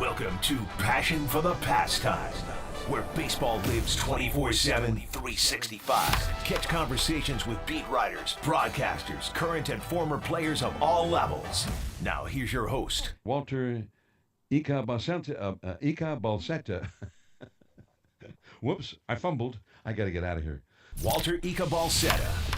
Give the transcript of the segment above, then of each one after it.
Welcome to Passion for the Pastime, where baseball lives 24/7, 365. Catch conversations with beat writers, broadcasters, current and former players of all levels. Now here's your host, Walter Balsetta. Whoops, I fumbled. I got to get out of here. Walter Balsetta.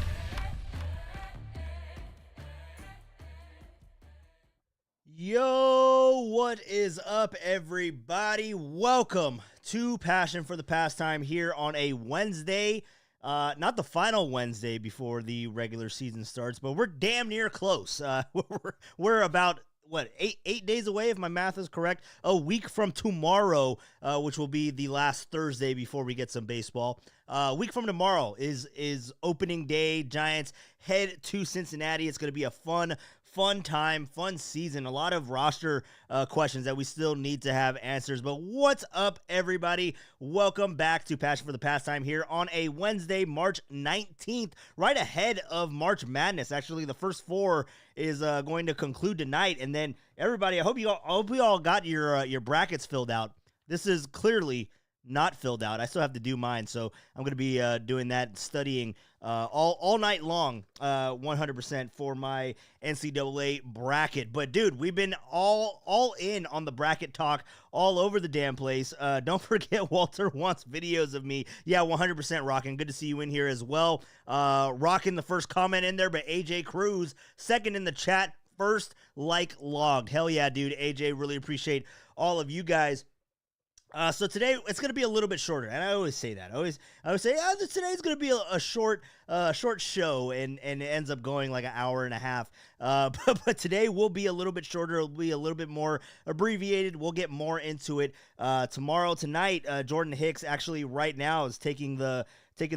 Yo, what is up, everybody? Welcome to Passion for the Pastime here on a Wednesday. Not the final Wednesday before the regular season starts, but we're damn near close. We're about, eight days away, if my math is correct, a week from tomorrow, which will be the last Thursday before we get some baseball. A week from tomorrow is opening day. Giants head to Cincinnati. It's going to be a fun time, fun season. A lot of roster questions that we still need to have answers. But what's up, everybody? Welcome back to Passion for the Pastime here on a Wednesday, March 19th, right ahead of March Madness. Actually, the first four is going to conclude tonight. And then, everybody, I hope you all got your brackets filled out. This is clearly not filled out. I still have to do mine, so I'm going to be doing that, studying all night long, 100% for my NCAA bracket. But dude, we've been all in on the bracket talk all over the damn place. Don't forget, Walter wants videos of me. Yeah, 100% rocking. Good to see you in here as well. Rocking the first comment in there, but AJ Cruz second in the chat, first like logged. Hell yeah, dude. AJ, really appreciate all of you guys. So today it's going to be a little bit shorter, and I always say that. I always say, today's going to be a short show, and it ends up going like an hour and a half. But today will be a little bit shorter. It'll be a little bit more abbreviated. We'll get more into it tonight. Jordan Hicks actually right now is taking the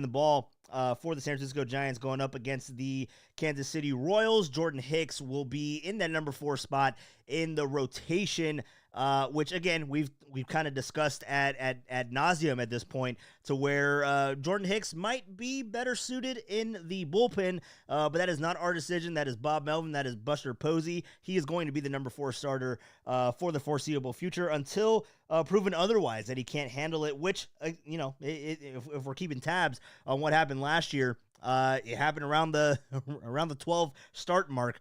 ball for the San Francisco Giants, going up against the Kansas City Royals. Jordan Hicks will be in that number 4 spot in the rotation, which again we've kind of discussed ad nauseum at this point, to where Jordan Hicks might be better suited in the bullpen, but that is not our decision. That is Bob Melvin. That is Buster Posey. He is going to be the number 4 starter for the foreseeable future until proven otherwise, that he can't handle it, which, if we're keeping tabs on what happened last year, it happened around the 12 start mark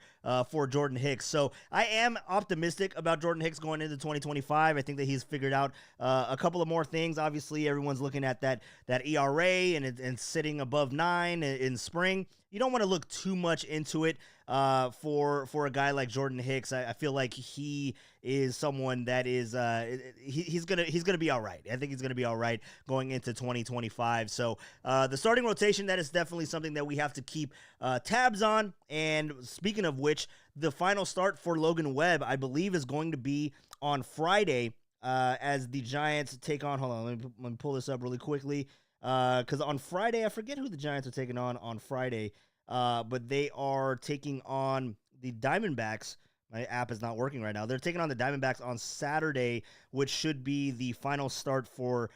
for Jordan Hicks. So I am optimistic about Jordan Hicks going into 2025. I think that he's figured out a couple of more things. Obviously, everyone's looking at that ERA and sitting above 9 in spring. You don't want to look too much into it for a guy like Jordan Hicks. I feel like he is someone that is he's gonna be all right. I think he's gonna be all right going into 2025. So the starting rotation, that is definitely something that we have to keep tabs on. And speaking of which, the final start for Logan Webb, I believe, is going to be on Friday as the Giants take on. Hold on, let me pull this up really quickly. Because on Friday, I forget who the Giants are taking on Friday, but they are taking on the Diamondbacks. My app is not working right now. They're taking on the Diamondbacks on Saturday, which should be the final start for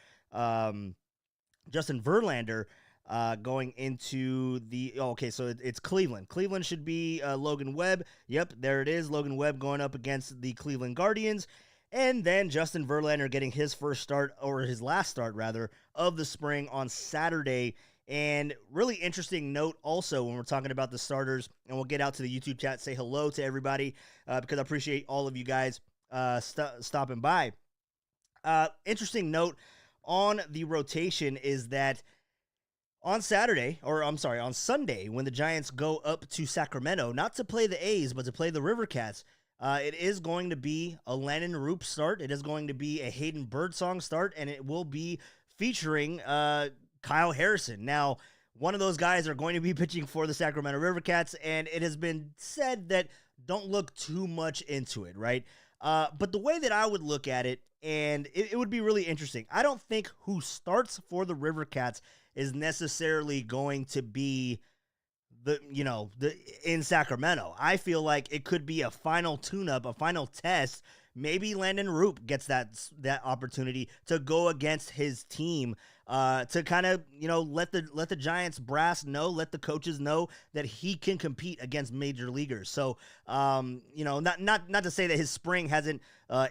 Justin Verlander going into the... so it's Cleveland. Cleveland should be Logan Webb. Yep, there it is. Logan Webb going up against the Cleveland Guardians. And then Justin Verlander getting his first start, or his last start, rather, of the spring on Saturday. And really interesting note also when we're talking about the starters, and we'll get out to the YouTube chat, say hello to everybody, because I appreciate all of you guys stopping by. Interesting note on the rotation is that on Sunday, when the Giants go up to Sacramento, not to play the A's, but to play the River Cats, it is going to be a Landon Roop start. It is going to be a Hayden Birdsong start, and it will be featuring Kyle Harrison. Now, one of those guys are going to be pitching for the Sacramento River Cats, and it has been said that don't look too much into it, right? But the way that I would look at it, and it would be really interesting, I don't think who starts for the River Cats is necessarily going to be in Sacramento. I feel like it could be a final tune-up, a final test maybe Landon Roop gets that opportunity to go against his team, to kind of, let the Giants brass know, let the coaches know that he can compete against major leaguers. So, not to say that his spring hasn't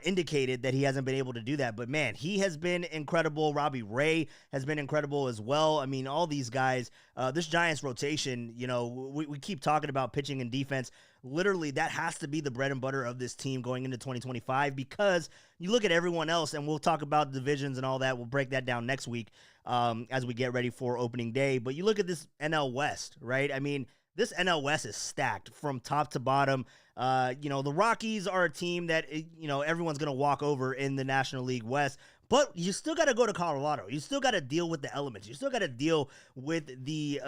indicated that he hasn't been able to do that, but man, he has been incredible. Robbie Ray has been incredible as well. I mean, all these guys, this Giants rotation, we keep talking about pitching and defense. Literally, that has to be the bread and butter of this team going into 2025, because you look at everyone else, and we'll talk about divisions and all that. We'll break that down next week as we get ready for opening day. But you look at this NL West, right? I mean, this NL West is stacked from top to bottom. The Rockies are a team that, everyone's going to walk over in the National League West. But you still got to go to Colorado. You still got to deal with the elements. You still got to deal with the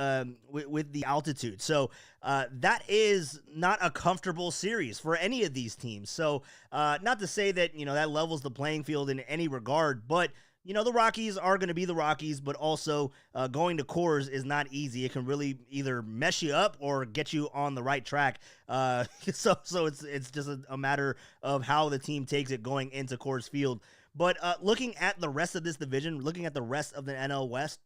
altitude. So that is not a comfortable series for any of these teams. So not to say that that levels the playing field in any regard, but the Rockies are going to be the Rockies. But also going to Coors is not easy. It can really either mess you up or get you on the right track. So it's just a matter of how the team takes it going into Coors Field. But looking at the rest of this division, looking at the rest of the NL West,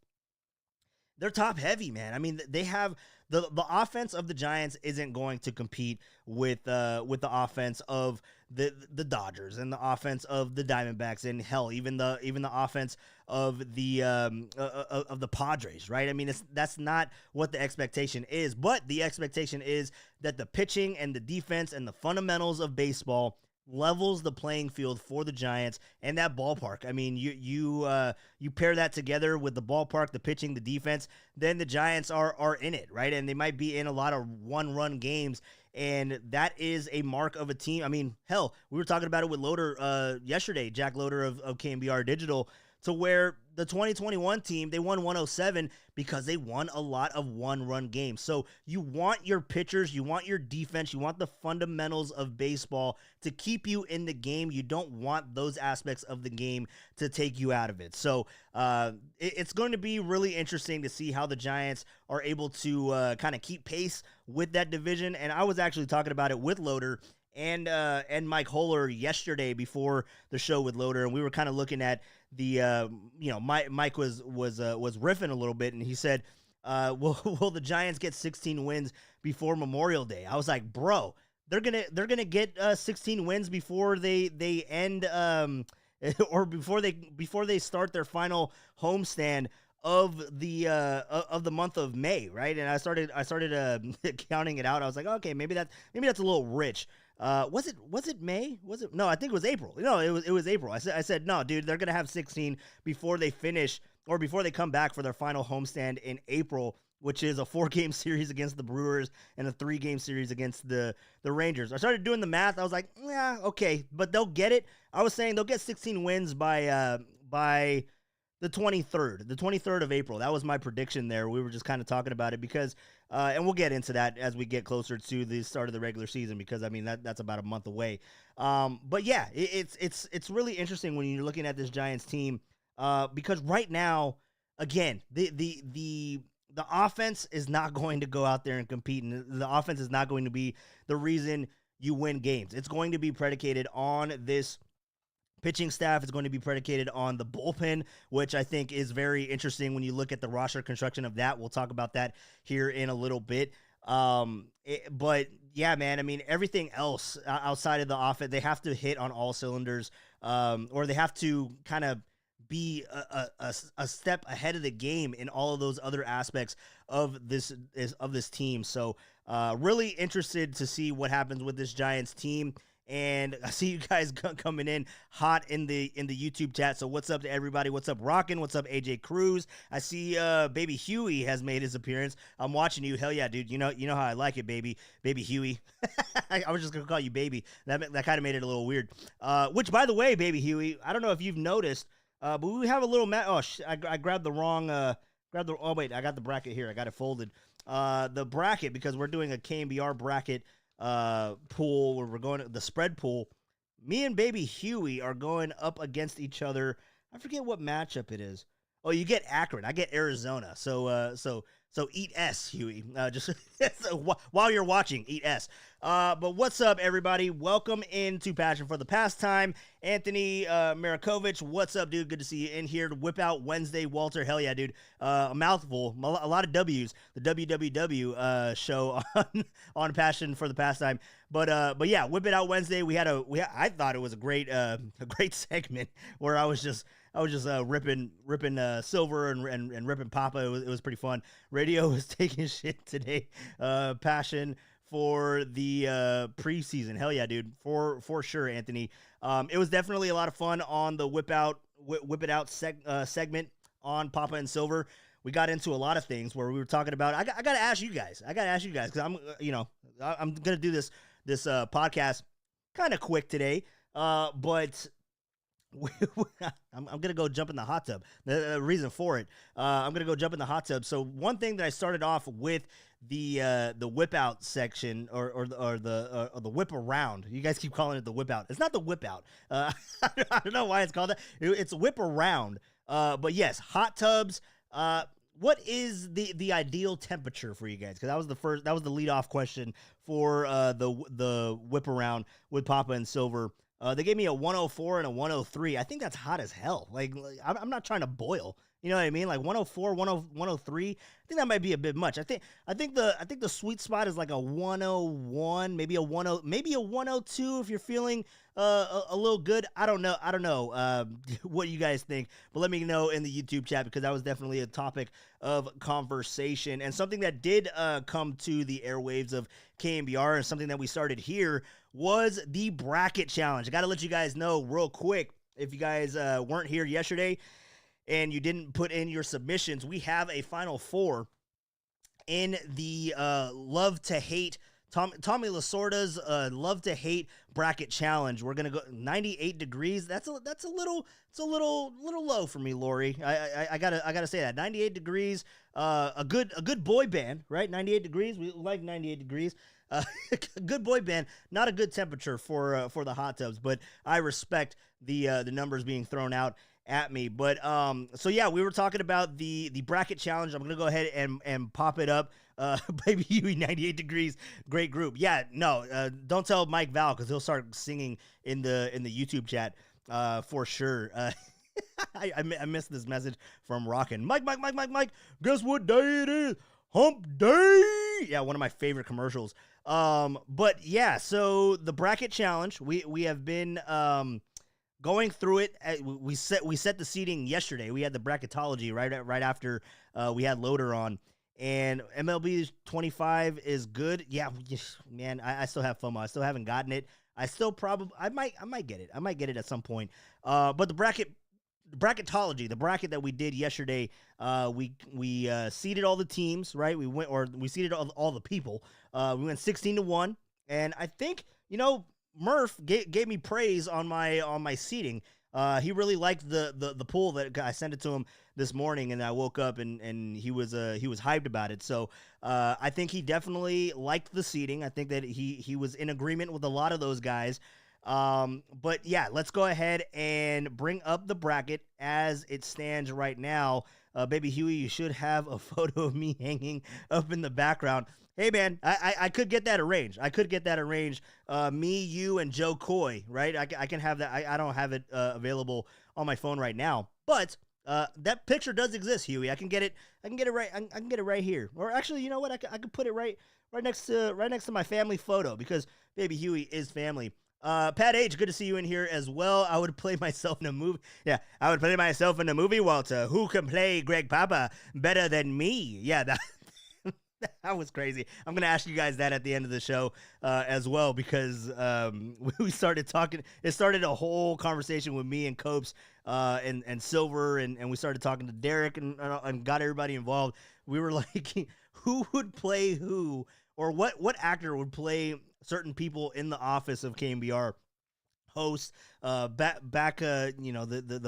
they're top heavy, man. I mean, they have the offense of the Giants isn't going to compete with the offense of the Dodgers and the offense of the Diamondbacks, and hell, even the offense of the Padres, right? I mean, that's not what the expectation is, but the expectation is that the pitching and the defense and the fundamentals of baseball levels the playing field for the Giants and that ballpark. I mean, you pair that together with the ballpark, the pitching, the defense, then the Giants are in it, right? And they might be in a lot of one-run games, and that is a mark of a team. I mean, hell, we were talking about it with Loader yesterday, Jack Loader of KMBR Digital, to where the 2021 team, they won 107 because they won a lot of one-run games. So you want your pitchers, you want your defense, you want the fundamentals of baseball to keep you in the game. You don't want those aspects of the game to take you out of it. So it's going to be really interesting to see how the Giants are able to kind of keep pace with that division. And I was actually talking about it with Loader and Mike Holler yesterday before the show with Loader, and we were kind of looking at the Mike was riffing a little bit, and he said, will the Giants get 16 wins before Memorial Day? I was like, bro, they're gonna get 16 wins before they end or before they start their final homestand of the month of May, right? And I started counting it out. I was like, okay, maybe that's a little rich. Was it May? No, I think it was April. No, it was April. I said, no, dude, they're going to have 16 before they finish or before they come back for their final homestand in April, which is a 4-game series against the Brewers and a 3-game series against the Rangers. I started doing the math. I was like, yeah, okay, but they'll get it. I was saying they'll get 16 wins by the 23rd of April. That was my prediction there. We were just kind of talking about it because, and we'll get into that as we get closer to the start of the regular season, because I mean, that's about a month away. But yeah, it's really interesting when you're looking at this Giants team, because right now, again, the offense is not going to go out there and compete, and the offense is not going to be the reason you win games. It's going to be predicated on this pitching staff. Is going to be predicated on the bullpen, which I think is very interesting when you look at the roster construction of that. We'll talk about that here in a little bit. But yeah, man, I mean, everything else outside of the offense, they have to hit on all cylinders, or they have to kind of be a step ahead of the game in all of those other aspects of this team. So really interested to see what happens with this Giants team. And I see you guys coming in hot in the YouTube chat. So what's up to everybody? What's up, Rockin'? What's up, AJ Cruz? I see Baby Huey has made his appearance. I'm watching you. Hell yeah, dude. You know how I like it, baby Huey. I was just gonna call you baby. That kind of made it a little weird. Which, by the way, Baby Huey, I don't know if you've noticed, but we have a little I grabbed the wrong. Oh wait, I got the bracket here. I got it folded. The bracket, because we're doing a KMBR bracket pool where we're going to the spread pool. Me and Baby Huey are going up against each other. I forget what matchup it is. Oh, you get Akron. I get Arizona. So So eat S, Huey. Just so while you're watching, eat S. But what's up, everybody? Welcome into Passion for the Pastime. Anthony Marakovich, what's up, dude? Good to see you in here to whip out Wednesday. Walter, hell yeah, dude. A mouthful, a lot of W's. The WWW show on Passion for the Pastime. But yeah, whip it out Wednesday. I thought it was a great segment where I was just ripping Silver and ripping Papa. It was pretty fun. Radio was taking shit today. Passion for the preseason. Hell yeah, dude. For sure, Anthony. It was definitely a lot of fun on the whip it out segment on Papa and Silver. We got into a lot of things where we were talking about. I got to ask you guys. Because I'm gonna do this podcast kind of quick today. But I'm going to go jump in the hot tub. The reason for it, I'm going to go jump in the hot tub. So one thing that I started off with the whip out section or the whip around. You guys keep calling it the whip out. It's not the whip out. I don't know why it's called that. It's whip around. But yes, hot tubs. What is the ideal temperature for you guys? Because that was the leadoff question for the whip around with Papa and Silver. They gave me a 104 and a 103. I think that's hot as hell. Like I'm not trying to boil. You know what I mean? Like 104, 103. I think that might be a bit much. I think the sweet spot is like a 101, maybe a 102 if you're feeling a little good. I don't know what you guys think, but let me know in the YouTube chat because that was definitely a topic of conversation and something that did come to the airwaves of KMBR and something that we started here was the bracket challenge. I got to let you guys know real quick if you guys weren't here yesterday and you didn't put in your submissions, we have a final four in the love to hate Tommy Lasorda's love to hate bracket challenge. We're gonna go 98 degrees. That's a little low for me, Lori. I gotta say that 98 degrees. A good boy band, right? 98 degrees. We like 98 degrees. Good boy band. Not a good temperature for the hot tubs, but I respect the numbers being thrown out at me. But so yeah, we were talking about the bracket challenge. I'm gonna go ahead and pop it up. Baby Huey, 98 degrees, great group. Yeah, no, don't tell Mike Val because he'll start singing in the YouTube chat for sure. I missed this message from Rockin'. Mike, guess what day it is? Hump day. Yeah, one of my favorite commercials. But yeah, so the bracket challenge, we have been going through it. We set the seating yesterday. We had the bracketology right after we had Loader on. And MLB 25 is good. Yeah, man, I still have FOMO. I still haven't gotten it. I might get it. I might get it at some point. But the bracketology, the bracket that we did yesterday, we seeded all the teams, right? We seeded all the people. We went 16-1, and I think Murph gave me praise on my seating. He really liked the pool that I sent it to him this morning, and I woke up and he was hyped about it. So I think he definitely liked the seating. I think that he was in agreement with a lot of those guys. But yeah, let's go ahead and bring up the bracket as it stands right now. Baby Huey, you should have a photo of me hanging up in the background. Hey man, I could get that arranged. Me, you, and Joe Coy, right? I can have that. I don't have it available on my phone right now, but that picture does exist, Huey. I can get it right. I can get it right here. Or actually, you know what? I could put it right next to my family photo because Baby Huey is family. Pat H, good to see you in here as well. I would play myself in a movie. Yeah, I would play myself in a movie, Walter. Who can play Greg Papa better than me? Yeah, that was crazy. I'm going to ask you guys that at the end of the show as well because we started talking. It started a whole conversation with me and Copes and Silver, and we started talking to Derek and got everybody involved. We were like, who would play who, or what actor would play certain people in the office of KMBR hosts, the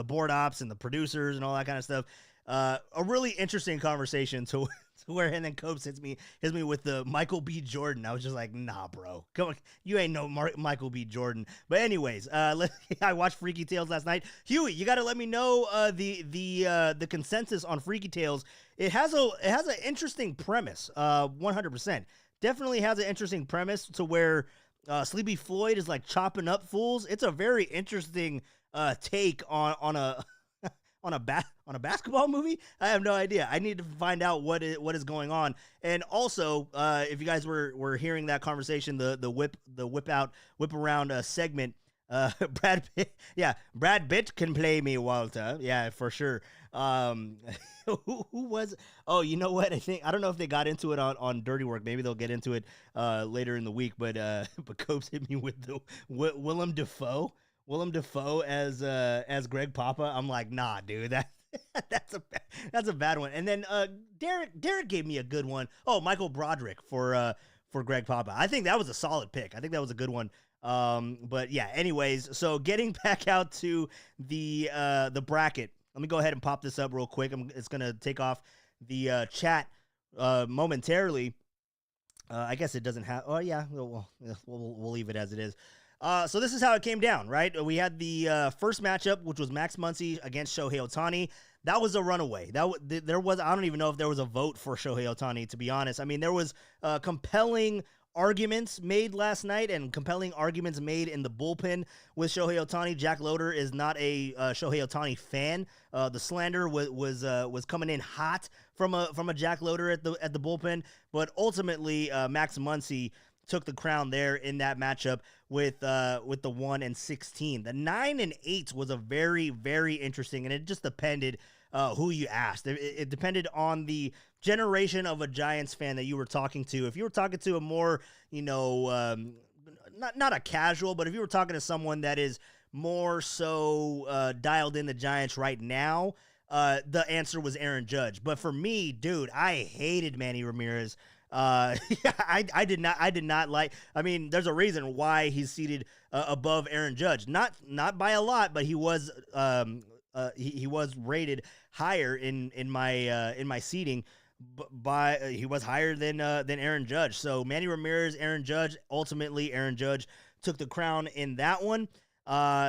board ops and the producers and all that kind of stuff. a really interesting conversation to where, and then Copes hits me with the Michael B. Jordan. I was just like, nah, bro, come on, you ain't no Michael B. Jordan. But anyways, I watched Freaky Tales last night. Huey, you got to let me know the consensus on Freaky Tales. It has an interesting premise. 100%, definitely has an interesting premise to where Sleepy Floyd is like chopping up fools. It's a very interesting take on a on a basketball movie. I have no idea. I need to find out what is going on. And also, if you guys were hearing that conversation, the whip around segment, Brad Pitt can play me, Walter. Yeah, for sure. Who was? Oh, you know what? I don't know if they got into it on Dirty Work. Maybe they'll get into it later in the week. But Copes hit me with the Willem Dafoe. Willem Dafoe as Greg Papa. I'm like, nah, dude, that's a bad one. And then Derek gave me a good one. Oh, Michael Broderick for Greg Papa. I think that was a solid pick. I think that was a good one. But yeah, anyways, so getting back out to the bracket. Let me go ahead and pop this up real quick. It's gonna take off the chat momentarily. I guess it doesn't have. Oh yeah, we'll leave it as it is. So this is how it came down, right? We had the first matchup, which was Max Muncy against Shohei Ohtani. That was a runaway. There was, I don't even know if there was a vote for Shohei Ohtani, to be honest. I mean, there was compelling arguments made last night and compelling arguments made in the bullpen with Shohei Ohtani. Jack Loader is not a Shohei Ohtani fan. The slander was coming in hot from a Jack Loader at the bullpen, but ultimately Max Muncy took the crown there in that matchup with the 1-16. The 9-8 was a very, very interesting, and it just depended who you asked. It depended on the generation of a Giants fan that you were talking to. If you were talking to a more, not a casual, but if you were talking to someone that is more so dialed in the Giants right now, the answer was Aaron Judge. But for me, dude, I hated Manny Ramirez. I did not like. I mean, there's a reason why he's seated above Aaron Judge. Not by a lot, but he was he was rated higher in my seating. He was higher than Aaron Judge. So Manny Ramirez, Aaron Judge. Ultimately, Aaron Judge took the crown in that one.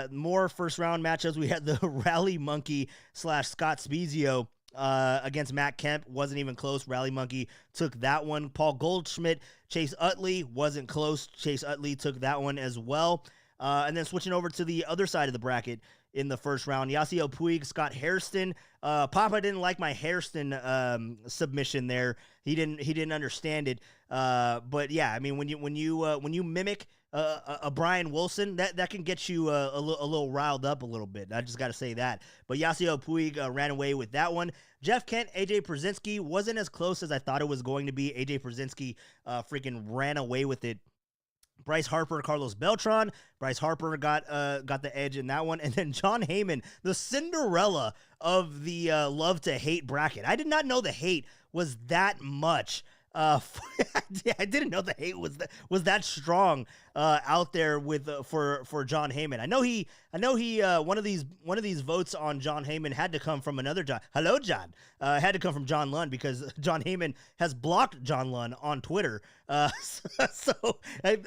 More first round matchups. We had the Rally Monkey / Scott Spezio against Matt Kemp. Wasn't even close. Rally Monkey took that one. Paul Goldschmidt, Chase Utley, wasn't close. Chase Utley took that one as well. And then switching over to the other side of the bracket in the first round, Yasiel Puig, Scott Hairston. Papa didn't like my Hairston submission there. He didn't understand it. But yeah, I mean, when you mimic a Brian Wilson, that can get you a little riled up a little bit. I just got to say that. But Yasiel Puig ran away with that one. Jeff Kent, AJ Pierzynski wasn't as close as I thought it was going to be. AJ Pierzynski freaking ran away with it. Bryce Harper, Carlos Beltran. Bryce Harper got the edge in that one. And then John Heyman, the Cinderella of the love to hate bracket. I did not know the hate was that much. I didn't know the hate was that strong out there with for John Heyman. I know he one of these votes on John Heyman had to come from another John. Hello, John. Had to come from John Lund because John Heyman has blocked John Lund on Twitter.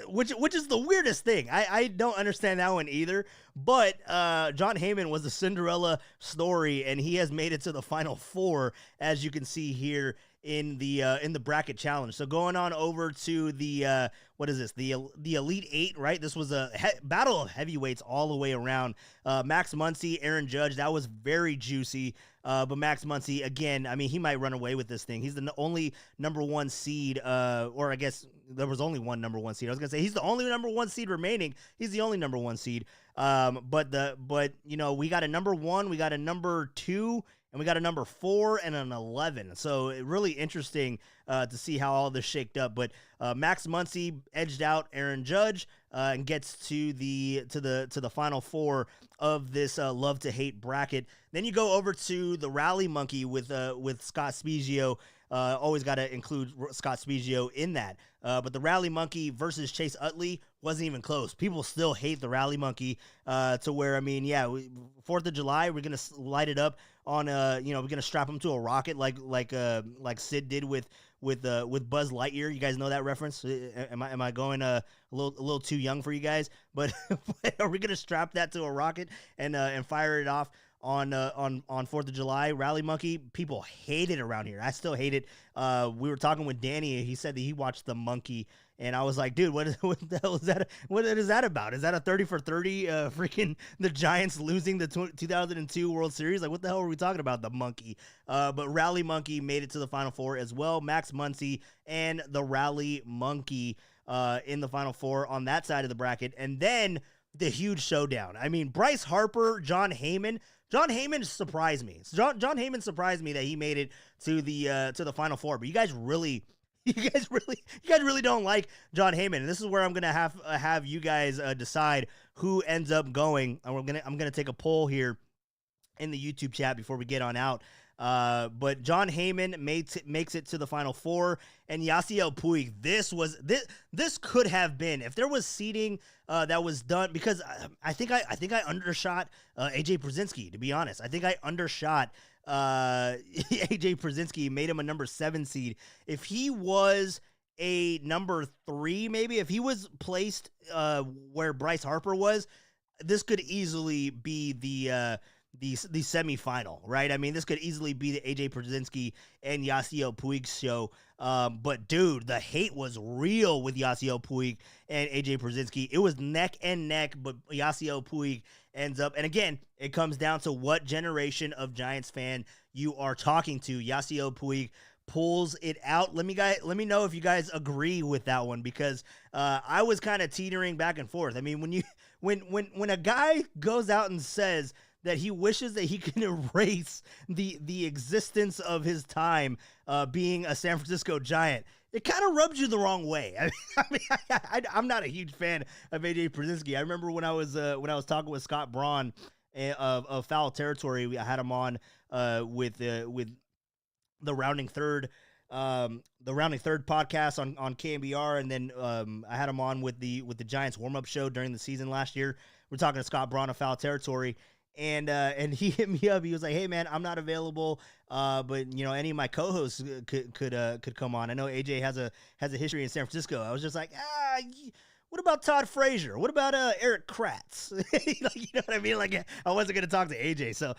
Which is the weirdest thing. I don't understand that one either. But John Heyman was the Cinderella story, and he has made it to the Final Four, as you can see here in the bracket challenge. So going on over to the what is this? The Elite Eight, right? This was a battle of heavyweights all the way around. Max Muncy, Aaron Judge, that was very juicy. But Max Muncy, again, I mean, he might run away with this thing. He's the only number one seed, or I guess there was only one number one seed. I was gonna say he's the only number one seed remaining. He's the only number one seed. But you know, we got a number one, we got a number two, and we got a number 4 and an 11. So really interesting to see how all this shaked up. But Max Muncy edged out Aaron Judge and gets to the Final Four of this love to hate bracket. Then you go over to the Rally Monkey with Scott Spezio Always got to include Scott Spigio in that. But the Rally Monkey versus Chase Utley wasn't even close. People still hate the Rally Monkey to where, I mean, yeah, 4th of July, we're going to light it up on, we're going to strap him to a rocket like Sid did with Buzz Lightyear. You guys know that reference? Am I going a little too young for you guys? But are we gonna strap that to a rocket and fire it off on 4th of July? Rally Monkey, people hate it around here. I still hate it. We were talking with Danny. He said that he watched the Monkey. And I was like, dude, what the hell is that? What is that about? Is that a 30 for 30 freaking the Giants losing the 2002 World Series? Like, what the hell are we talking about? The Monkey. But Rally Monkey made it to the Final Four as well. Max Muncy and the Rally Monkey in the Final Four on that side of the bracket. And then the huge showdown. I mean, Bryce Harper, John Heyman. John Heyman surprised me. John Heyman surprised me that he made it to the Final Four. But you guys really don't like John Heyman, and this is where I'm gonna have you guys decide who ends up going. I'm gonna take a poll here in the YouTube chat before we get on out. But John Heyman makes it to the Final Four, and Yasiel Puig. This could have been, if there was seeding that was done, because I think I undershot AJ Brzezinski. To be honest, I think I undershot AJ Brzezinski, made him a number 7 seed. If he was a number 3, maybe if he was placed where Bryce Harper was, this could easily be the semifinal, right? I mean, this could easily be the AJ Brzezinski and Yasiel Puig show. But dude, the hate was real with Yasiel Puig and AJ Brzezinski. It was neck and neck, but Yasiel Puig ends up, and again, it comes down to what generation of Giants fan you are talking to. Yasiel Puig pulls it out. Let me know if you guys agree with that one, because I was kind of teetering back and forth. I mean, when a guy goes out and says that he wishes that he can erase the existence of his time being a San Francisco Giant, it kind of rubs you the wrong way. I'm not a huge fan of AJ Brzezinski. I remember when I was talking with Scott Braun of Foul Territory, I had him on with the Rounding Third podcast on KMBR, and then I had him on with the Giants warm up show during the season last year. We're talking to Scott Braun of Foul Territory. And he hit me up. He was like, "Hey man, I'm not available, but any of my co-hosts could come on. I know AJ has a history in San Francisco." I was just like, what about Todd Frazier? What about Eric Kratz? You know what I mean? Like, I wasn't gonna talk to AJ, so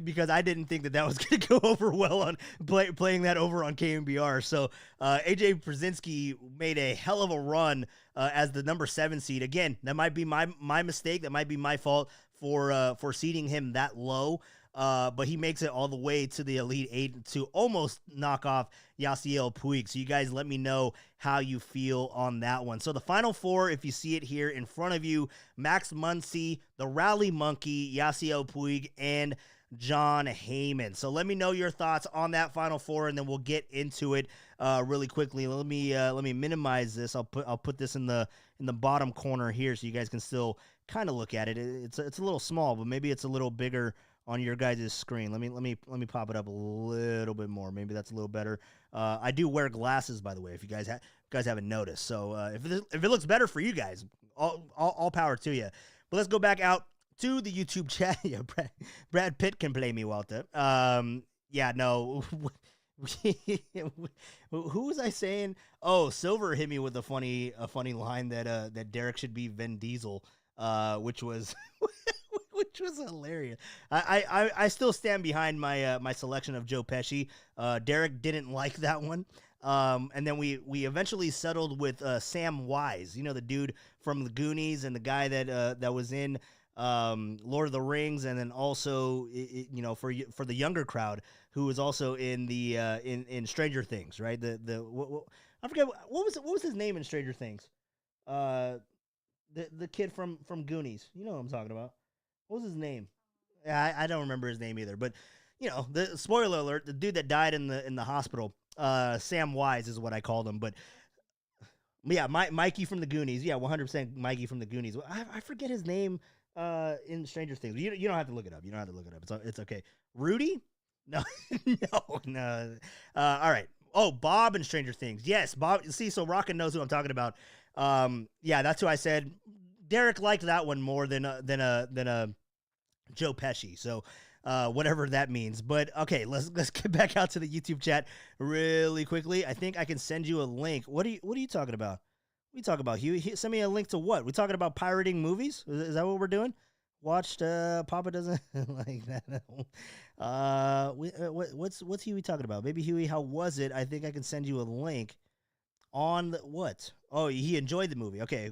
because I didn't think that was gonna go over well on playing that over on KMBR. So AJ Brzezinski made a hell of a run as the number 7 seed. Again, that might be my mistake. That might be my fault for seeding him that low. But he makes it all the way to the Elite 8 to almost knock off Yasiel Puig. So you guys let me know how you feel on that one. So the Final Four, if you see it here in front of you, Max Muncy, the Rally Monkey, Yasiel Puig, and John Heyman. So let me know your thoughts on that Final Four, and then we'll get into it really quickly. Let me minimize this. I'll put this in the bottom corner here so you guys can still kind of look at it. It's a little small, but maybe it's a little bigger on your guys' screen. Let me pop it up a little bit more. Maybe that's a little better. I do wear glasses, by the way, if you guys haven't noticed. So if it looks better for you guys, all power to you. But let's go back out to the YouTube chat. Yeah, Brad Pitt can play me, Walter. Yeah, no. Who was I saying? Oh, Silver hit me with a funny line that Derek should be Vin Diesel, which was hilarious. I still stand behind my selection of Joe Pesci. Derek didn't like that one. And then we eventually settled with Sam Wise, the dude from the Goonies and the guy that was in Lord of the Rings, and then also for the younger crowd who was also in the in Stranger Things, right? I forget what was his name in Stranger Things. The kid from Goonies, you know what I'm talking about. What was his name? I don't remember his name either, but the spoiler alert, the dude that died in the hospital, Sam Wise is what I called him, but yeah, Mikey from the Goonies. Yeah, 100% Mikey from the Goonies. I forget his name in Stranger Things. You don't have to look it up. It's okay. Rudy? No, no. All right. Oh, Bob and Stranger Things. Yes, Bob. See, so Rockin' knows who I'm talking about. Yeah, that's who I said. Derek liked that one more than a Joe Pesci. So, whatever that means. But okay, let's get back out to the YouTube chat really quickly. I think I can send you a link. What are you talking about? What are you talking about, Huey? Send me a link to what? We talking about pirating movies? Is that what we're doing? Watched Papa doesn't like that. What's Huey talking about? Baby Huey, how was it? I think I can send you a link on the what? Oh, he enjoyed the movie. Okay,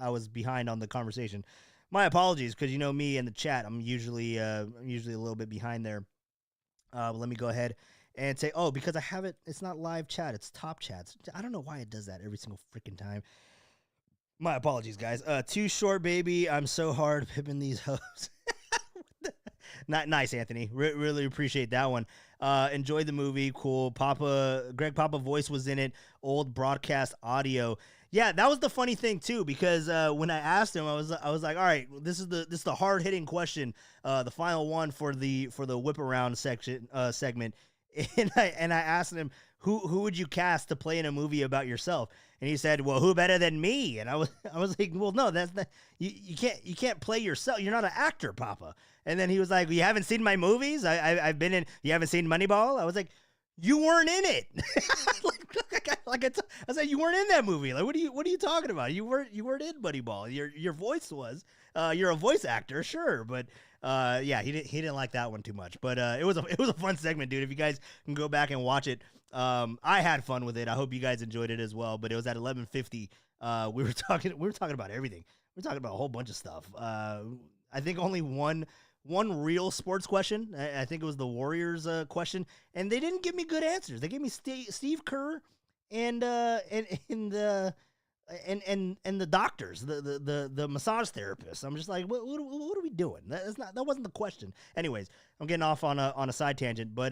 I was behind on the conversation. My apologies, because you know me in the chat, I'm usually a little bit behind there. But let me go ahead and say, oh, because I have it, it's not live chat, it's top chats. I don't know why it does that every single freaking time. My apologies, guys. Too short, baby. I'm so hard pipping these hoes. Not nice, Anthony. Really appreciate that one. Enjoyed the movie. Cool. Greg Papa voice was in it. Old broadcast audio. Yeah, that was the funny thing too, because when I asked him, I was like, all right, this is the hard hitting question, the final one for the whip around segment, and I asked him who would you cast to play in a movie about yourself, and he said, well, who better than me? And I was like, well, no, that's not, you can't play yourself. You're not an actor, Papa. And then he was like, well, you haven't seen my movies? I've been in. You haven't seen Moneyball? I was like, you weren't in it. I said, you weren't in that movie. Like, what are you talking about? You weren't in Moneyball. Your voice was. You're a voice actor, sure, but yeah, he didn't like that one too much. But it was a fun segment, dude. If you guys can go back and watch it, I had fun with it. I hope you guys enjoyed it as well. But it was at 11:50. We were talking about everything. We were talking about a whole bunch of stuff. I think only one real sports question. I think it was the Warriors question, and they didn't give me good answers. They gave me Steve Kerr and the doctors, the massage therapists. I'm just like, what are we doing? That wasn't the question. Anyways, I'm getting off on a side tangent, but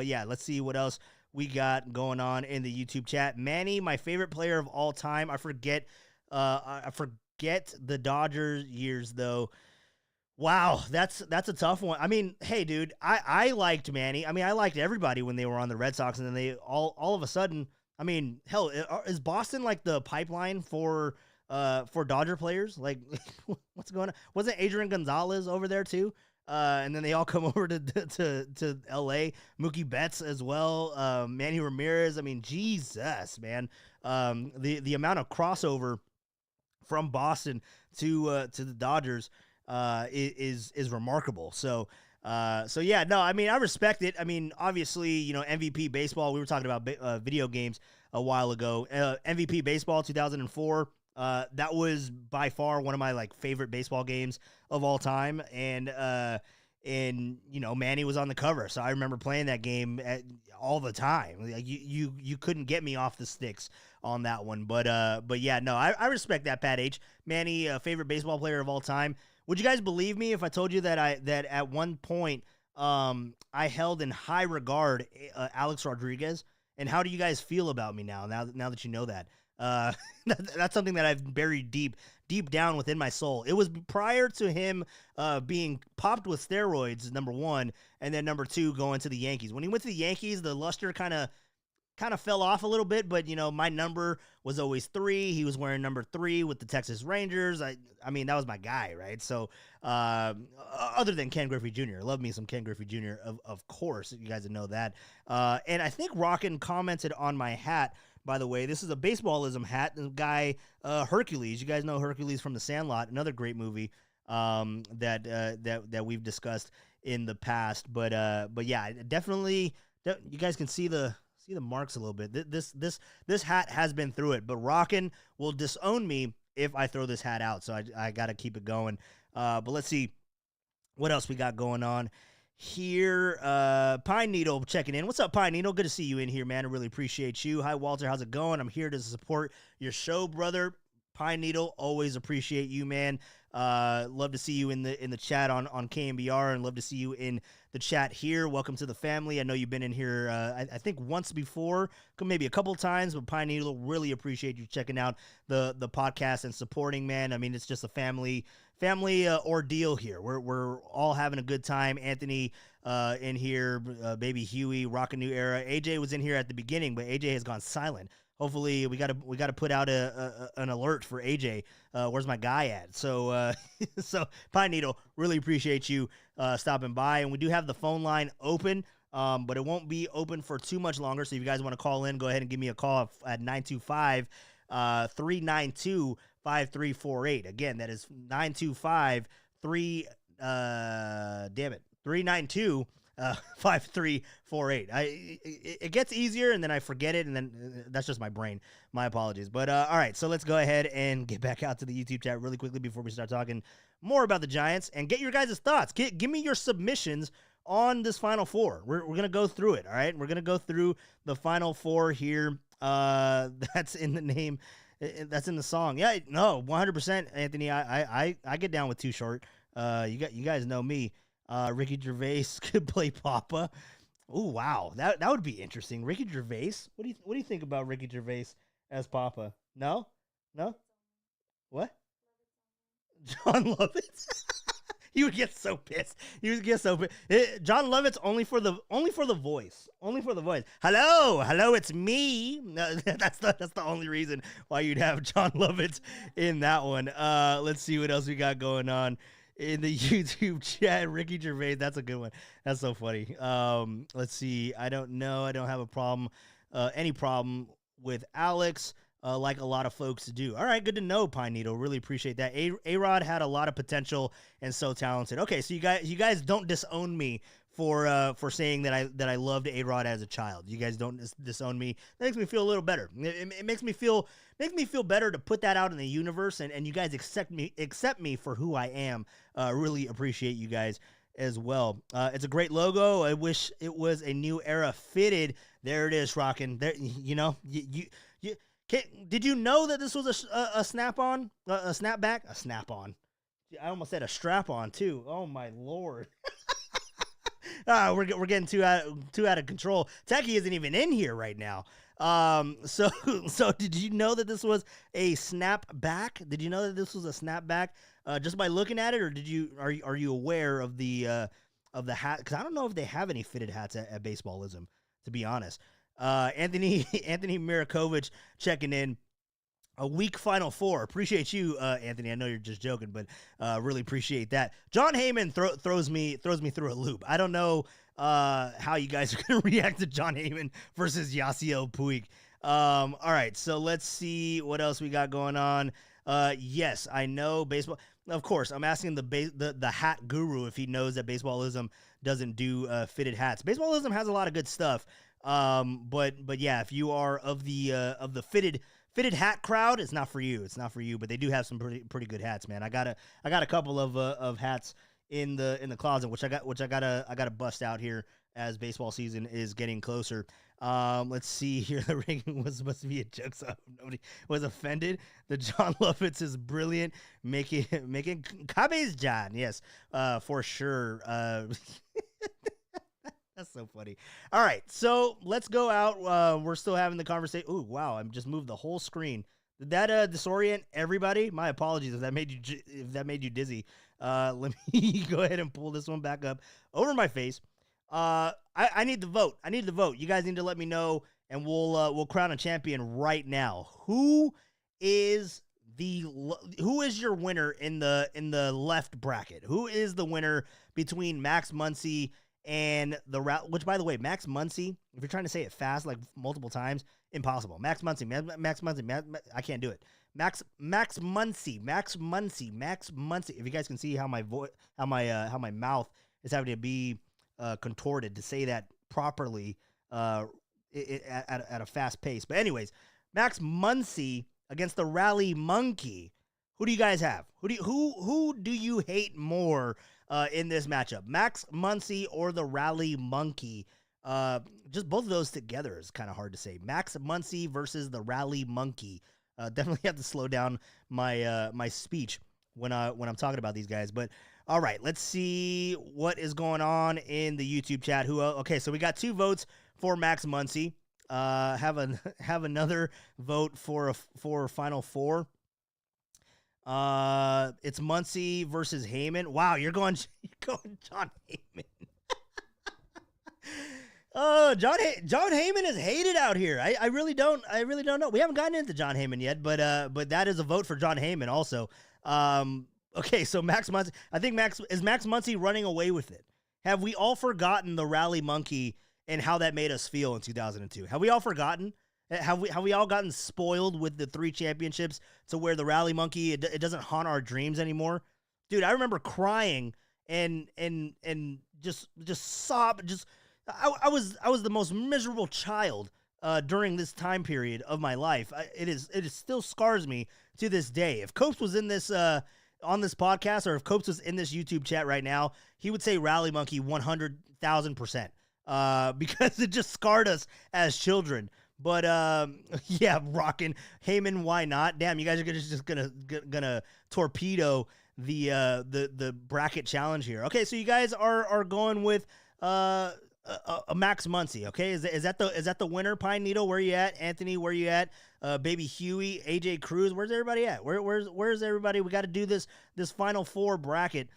yeah, let's see what else we got going on in the YouTube chat. Manny, my favorite player of all time. I forget the Dodgers years though. Wow, that's a tough one. I mean, hey, dude, I liked Manny. I mean, I liked everybody when they were on the Red Sox, and then they all of a sudden. I mean, hell, is Boston like the pipeline for Dodger players? Like, what's going on? Wasn't Adrian Gonzalez over there too? And then they all come over to L.A. Mookie Betts as well. Manny Ramirez. I mean, Jesus, man. The amount of crossover from Boston to the Dodgers is remarkable. So yeah, no, I mean, I respect it. I mean, obviously, you know, MVP baseball, we were talking about video games a while ago. MVP baseball 2004, that was by far one of my like favorite baseball games of all time. And you know, Manny was on the cover. So I remember playing that game all the time. Like you couldn't get me off the sticks on that one. But yeah, no, I respect that, Pat H. Manny, favorite baseball player of all time. Would you guys believe me if I told you that at one point I held in high regard Alex Rodriguez? And how do you guys feel about me now that you know that? That's something that I've buried deep down within my soul. It was prior to him being popped with steroids, number one, and then number two, going to the Yankees. When he went to the Yankees, the luster kind of fell off a little bit, but you know, my number was always 3. He was wearing number 3 with the Texas Rangers. I mean, that was my guy, right? So, other than Ken Griffey Jr., love me some Ken Griffey Jr. Of course, you guys know that. And I think Rockin commented on my hat. By the way, this is a baseballism hat. The guy Hercules. You guys know Hercules from The Sandlot, another great movie that we've discussed in the past. But yeah, definitely, you guys can see the marks a little bit. This hat has been through it, but Rockin' will disown me if I throw this hat out. So I got to keep it going. But let's see what else we got going on here. Pine Needle checking in. What's up, Pine Needle? Good to see you in here, man. I really appreciate you. Hi, Walter. How's it going? I'm here to support your show, brother. Pine Needle, always appreciate you, man. Love to see you in the chat on KMBR, and love to see you in the chat here. Welcome to the family. I know you've been in here, I think once before, maybe a couple times, but Pine Needle, really appreciate you checking out the podcast and supporting, man. I mean, it's just a family ordeal here. We're all having a good time. Anthony in here, baby Huey, Rock a New Era. AJ was in here at the beginning, but AJ has gone silent. Hopefully, we gotta put out an alert for AJ. Where's my guy at? So so Pine Needle, really appreciate you stopping by, and we do have the phone line open. But it won't be open for too much longer. So if you guys want to call in, go ahead and give me a call at 925-392-5348. Again, that is 392 5348. It gets easier, and then I forget it, and then that's just my brain. My apologies. But all right, so let's go ahead and get back out to the YouTube chat really quickly before we start talking more about the Giants and get your guys' thoughts. Give me your submissions on this Final Four. We're gonna go through it. All right, we're gonna go through the Final Four here. That's in the name. That's in the song. Yeah, no, 100%, Anthony. I get down with Too Short. You guys know me. Ricky Gervais could play Papa. Oh wow, that would be interesting. Ricky Gervais. What do you think about Ricky Gervais as Papa? No. What? John Lovitz. He would get so pissed. John Lovitz only for the voice. Only for the voice. Hello, it's me. No, that's the only reason why you'd have John Lovitz in that one. Let's see what else we got going on in the YouTube chat. Ricky Gervais, that's a good one. That's so funny. Let's see. I don't know. I don't have a problem. Any problem with Alex. Like a lot of folks do. All right, good to know, Pine Needle. Really appreciate that. A-Rod had a lot of potential and so talented. Okay, so you guys don't disown me for saying that I loved A-Rod as a child. You guys don't disown me. That makes me feel a little better. It makes me feel better to put that out in the universe, and you guys accept me for who I am. Really appreciate you guys as well. It's a great logo. I wish it was a new era fitted. There it is, rocking. There, you know, you did you know that this was a snap-on, a snapback, a snap-on? I almost said a strap-on too. Oh my lord! We're getting too out of control. Techie isn't even in here right now. So did you know that this was a snapback? Did you know that this was a snapback just by looking at it, or are you aware of the hat? Because I don't know if they have any fitted hats at Baseballism, to be honest. Anthony Mirakovich checking in. A weak Final Four. Appreciate you, Anthony. I know you're just joking, but really appreciate that. John Heyman throws me through a loop. I don't know how you guys are going to react to John Heyman versus Yasiel Puig. All right, so let's see what else we got going on. Yes, I know baseball. Of course, I'm asking the hat guru if he knows that Baseballism doesn't do fitted hats. Baseballism has a lot of good stuff. But yeah, if you are of the fitted hat crowd, it's not for you. It's not for you, but they do have some pretty good hats, man. I got a couple of hats in the closet, which I gotta bust out here as baseball season is getting closer. Let's see here. The ranking was supposed to be a joke, so nobody was offended. The John Lovitz is brilliant, making Kabe's John. Yes, for sure. That's so funny. All right, so let's go out. We're still having the conversation. Ooh, wow! I just moved the whole screen. Did that disorient everybody? My apologies if that made you dizzy. Let me go ahead and pull this one back up over my face. I need the vote. You guys need to let me know, and we'll crown a champion right now. Who is your winner in the left bracket? Who is the winner between Max Muncy and which, by the way, Max Muncy, if you're trying to say it fast, like multiple times, impossible. Max Muncy, I can't do it. Max Muncy. If you guys can see how my mouth is having to be contorted to say that properly at a fast pace. But anyways, Max Muncy against the Rally Monkey. Who do you guys have? Who do you hate more in this matchup? Max Muncy or the Rally Monkey? Just both of those together is kind of hard to say. Max Muncy versus the Rally Monkey. Definitely have to slow down my speech when I'm talking about these guys. But all right, let's see what is going on in the YouTube chat. Okay, so we got 2 votes for Max Muncy. Have another vote for Final Four. It's Muncy versus Heyman. Wow, you're going John Heyman. Oh, John Heyman is hated out here. I really don't know. We haven't gotten into John Heyman yet, but that is a vote for John Heyman also. Okay, so Max Muncy. I think Max Muncy running away with it. Have we all forgotten the Rally Monkey and how that made us feel in 2002? Have we all forgotten? Have we all gotten spoiled with the 3 championships to where the Rally Monkey it doesn't haunt our dreams anymore? Dude, I remember crying and just sob. I was the most miserable child during this time period of my life. It still scars me to this day. If Copes was in this on this podcast, or if Copes was in this YouTube chat right now, he would say Rally Monkey 100,000%. Because it just scarred us as children. But yeah, rocking Heyman, why not? Damn, you guys are just gonna torpedo the bracket challenge here. Okay, so you guys are going with a Max Muncy. Okay, is that the winner? Pine Needle, where you at? Anthony, where you at? Baby Huey, AJ Cruz, where's everybody at? Where's everybody? We got to do this Final Four bracket.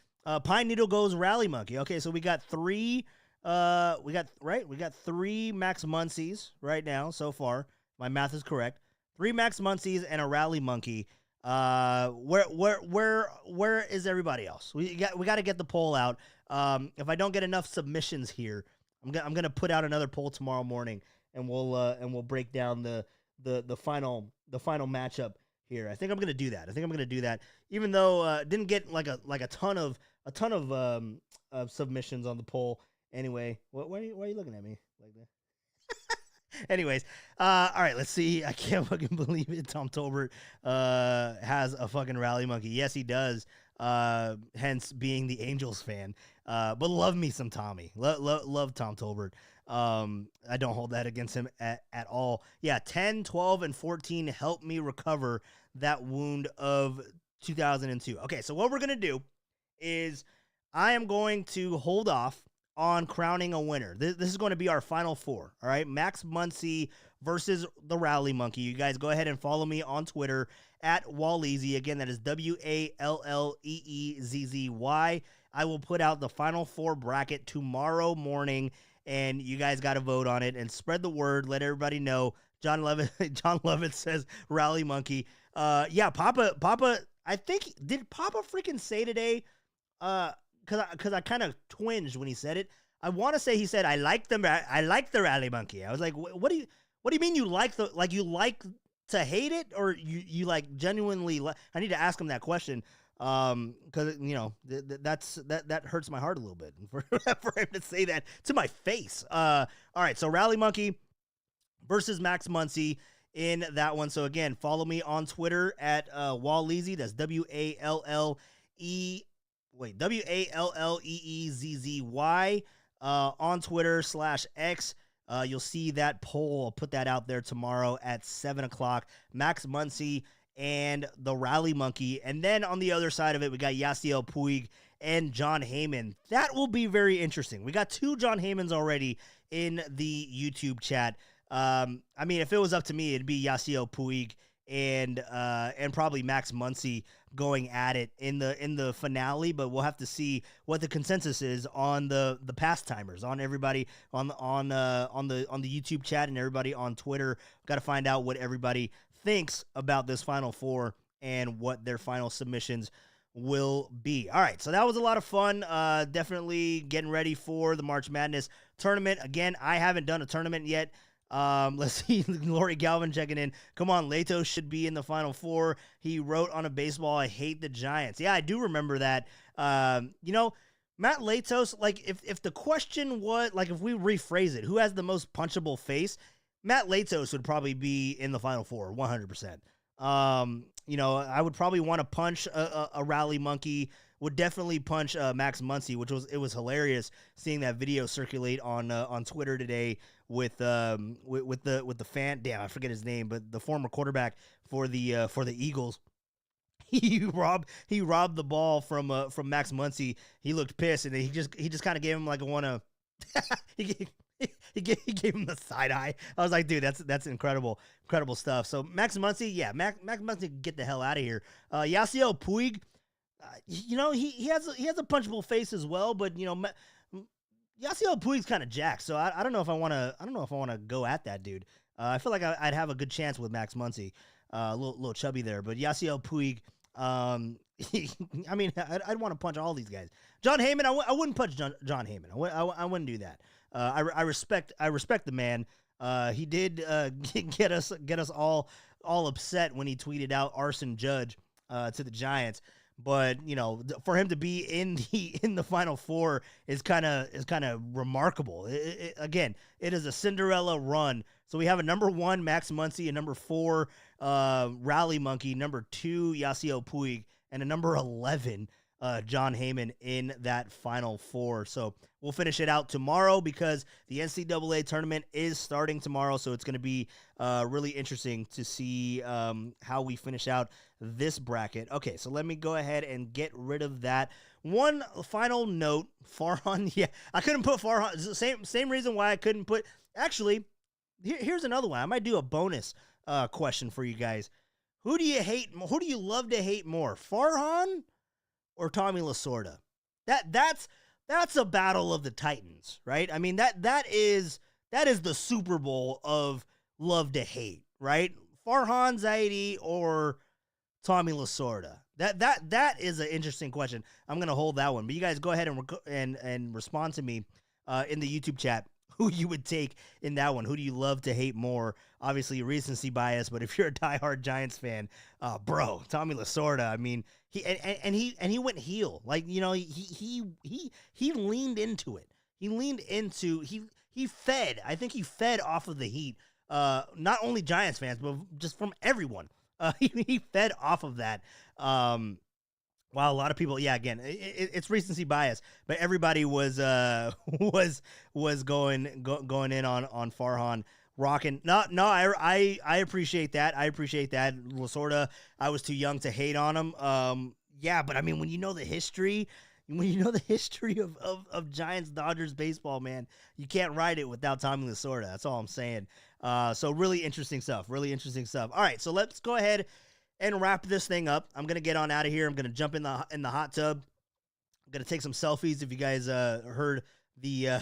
Pine Needle goes Rally Monkey. Okay, so we got 3. We got 3 Max Muncies right now so far. My math is correct. 3 Max Muncies and a Rally Monkey. Where is everybody else? We got to get the poll out. If I don't get enough submissions here, I'm gonna put out another poll tomorrow morning, and we'll break down the final matchup here. I think I'm gonna do that. Even though didn't get like a ton of submissions on the poll. Anyway, why are you looking at me like that? Anyways, all right, let's see. I can't fucking believe it. Tom Tolbert has a fucking Rally Monkey. Yes, he does. Hence being the Angels fan. But love me some Tommy. Love Tom Tolbert. I don't hold that against him at all. Yeah, 10, 12, and 14 helped me recover that wound of 2002. Okay, so what we're going to do is I am going to hold off on crowning a winner. This is going to be our Final Four, all right? Max Muncy versus the Rally Monkey. You guys go ahead and follow me on Twitter at Walleezy. Again, that is WALLEEZZY. I will put out the Final Four bracket tomorrow morning, and you guys got to vote on it and spread the word. Let everybody know. John Levitt says Rally Monkey. Yeah, Papa, I think, did Papa freaking say today, because I kind of twinged when he said it. I want to say he said I like the Rally Monkey. I was like, what do you mean you like you like to hate it, or you like genuinely I need to ask him that question, because that hurts my heart a little bit for him to say that to my face. All right, so Rally Monkey versus Max Muncy in that one. So again, follow me on Twitter at Walleezy. That's WALLEEZZY on Twitter /X. You'll see that poll. I'll put that out there tomorrow at 7 o'clock. Max Muncy and the Rally Monkey. And then on the other side of it, we got Yasiel Puig and John Heyman. That will be very interesting. We got 2 John Heymans already in the YouTube chat. I mean, if it was up to me, it'd be Yasiel Puig and probably Max Muncy going at it in the finale, but we'll have to see what the consensus is on the Pastimers, on everybody on the YouTube chat and everybody on Twitter. Got to find out what everybody thinks about this Final Four and what their final submissions will be. All right, so that was a lot of fun. Definitely getting ready for the March Madness tournament. Again, I haven't done a tournament yet. Let's see. Lori Galvin checking in. Come on, Leto should be in the Final Four. He wrote on a baseball, I hate the Giants. Yeah, I do remember that. Matt Latos, like if the question was, like if we rephrase it, who has the most punchable face? Matt Latos would probably be in the Final Four, 100%. I would probably want to punch a Rally Monkey. Would definitely punch Max Muncy, it was hilarious seeing that video circulate on Twitter today with the fan. Damn, I forget his name, but the former quarterback for the Eagles. he robbed the ball from Max Muncy. He looked pissed, and he just kind of gave him like a one he gave him the side eye. I was like, dude, that's incredible stuff. So Max Muncy, yeah, Max Muncy, get the hell out of here. Yasiel Puig, he has a punchable face as well, but Yasiel Puig's kind of jacked, so I don't know if I want to go at that dude. I feel like I'd have a good chance with Max Muncy, a little chubby there, but Yasiel Puig, I mean, I'd want to punch all these guys. John Heyman, I wouldn't punch John Heyman. I wouldn't do that. I respect the man. He did get us all upset when he tweeted out Arson Judge to the Giants. But for him to be in the Final Four is kind of remarkable. Again, it is a Cinderella run. So we have a number 1 Max Muncy, a number 4 Rally Monkey, number 2 Yasiel Puig, and a number 11 John Heyman in that Final Four. So we'll finish it out tomorrow because the NCAA tournament is starting tomorrow. So it's going to be really interesting to see how we finish out this bracket. Okay, so let me go ahead and get rid of that. One final note, Farhan. Yeah, I couldn't put Farhan. Same reason why I couldn't put. Actually, here's another one. I might do a bonus question for you guys. Who do you hate? Who do you love to hate more, Farhan or Tommy Lasorda? That's a battle of the Titans, right? I mean that is the Super Bowl of love to hate, right? Farhan Zaidi or Tommy Lasorda. That is an interesting question. I'm gonna hold that one, but you guys go ahead and respond to me in the YouTube chat. Who you would take in that one? Who do you love to hate more? Obviously, recency bias, but if you're a diehard Giants fan, bro, Tommy Lasorda. I mean, he went heel. Like he leaned into it. He fed. I think he fed off of the heat. Not only Giants fans, but just from everyone. He fed off of that. While a lot of people, yeah, again, it's recency bias, but everybody was going in on Farhan rocking. No, I appreciate that. I appreciate that. Lasorda, I was too young to hate on him. Yeah, but I mean, when you know the history of Giants Dodgers baseball, man, you can't write it without Tommy Lasorda. That's all I'm saying. So really interesting stuff. All right, so let's go ahead and wrap this thing up. I'm gonna get on out of here. I'm gonna jump in the hot tub. I'm gonna take some selfies. If you guys heard the